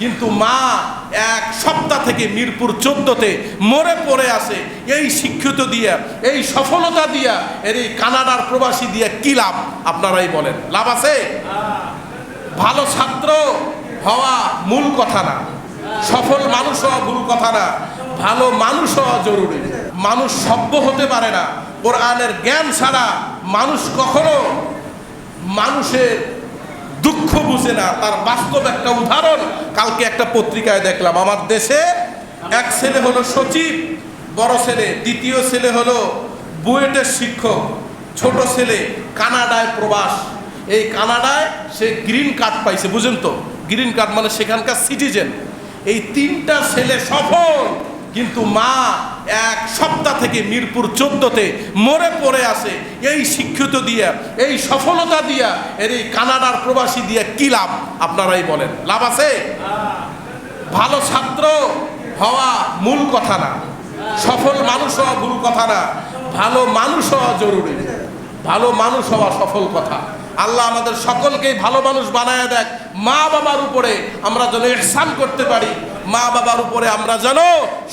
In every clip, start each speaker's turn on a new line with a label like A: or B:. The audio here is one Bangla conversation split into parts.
A: কিন্তু মা এক সপ্তাহ থেকে মিরপুর 14-তে মরে পড়ে আসে। এই শিক্ষিত দিয়া, এই সফলতা দিয়া, এই কানাডার প্রবাসী দিয়া কি লাভ? আপনারাই বলেন, লাভ আছে? ভালো ছাত্র হওয়া মূল কথা না, সফল মানুষ হওয়া মূল কথা না, ভালো মানুষ হওয়া জরুরি। মানুষ সভ্য হতে পারে না কোরআনের জ্ঞান ছাড়া। মানুষ কখনো মানুষের দুঃখ বুঝে না। তার বাস্তব একটা উদাহরণ কালকে একটা পত্রিকায় দেখলাম। আমার দেশে এক ছেলে হলো সচিব, বড় ছেলে, দ্বিতীয় ছেলে হলো বুয়েটের শিক্ষক, ছোট ছেলে কানাডায় প্রবাস। এই কানাডায় সে গ্রিন কার্ড পাইছে, বুঝেন তো? গ্রিন কার্ড মানে সেখানকার সিটিজেন। এই তিনটা ছেলে সফল, কিন্তু মা এক সপ্তাহ থেকে মিরপুর 14-তে মরে পড়ে আসে। এই শিক্ষিত দিয়া, এই সফলতা দিয়া, এই কানাডার প্রবাসী দিয়া কি লাভ? আপনারাই বলেন, লাভ আছে? ভালো ছাত্র হওয়া মূল কথা না, সফল মানুষ হওয়া মূল কথা না, ভালো মানুষ হওয়া জরুরি। ভালো মানুষ হওয়া সফল কথা। আল্লাহ আমাদের সকলকেই ভালো মানুষ বানায় দেখ। মা বাবার উপরে আমরা যেন ইহসান করতে পারি, মা বাবার উপরে আমরা যেন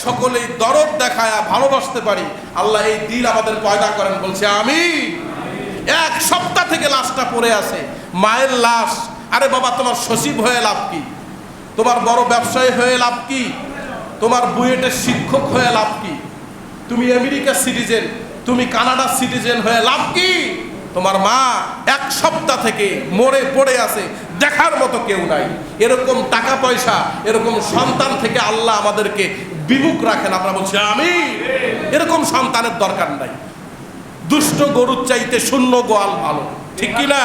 A: সকলেই দরদ দেখায়া ভালোবাসতে পারি। আল্লাহ এই দিন আমাদের পয়দা করেন, বলছে আমি। এক সপ্তাহ থেকে লাশটা পড়ে আছে, মায়ের লাশ। আরে বাবা, তোমার সচিব হয়ে লাভ কি? তোমার বড় ব্যবসায়ী হয়ে লাভ কি? তোমার বুয়েটের শিক্ষক হয়ে লাভ কি? তুমি আমেরিকার সিটিজেন, তুমি কানাডার সিটিজেন হয়ে লাভ কি? তোমার মা এক সপ্তাহ থেকে মরে পড়ে আছে, দেখার মতো কেউ নাই। এরকম টাকা পয়সা, এরকম সন্তান থেকে আল্লাহ আমাদেরকে বিমুখ রাখেন। আমরা বলছি আমি। এরকম সন্তানের দরকার নাই। দুষ্ট গরুর চাইতে শূন্য গোয়াল ভালো, ঠিক কি না?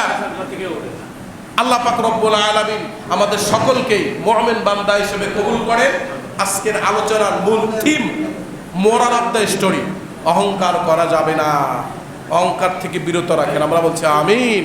A: আল্লাহ পাক রব্বুল আলামিন আমাদের সকলকেই মুমিন বান্দা হিসেবে কবুল করেন। আজকের আলোচনার মূল theme moral of the story, অহংকার করা যাবে না, অহংকার থেকে বিরত রাখেন। আমরা বলছি আমিন।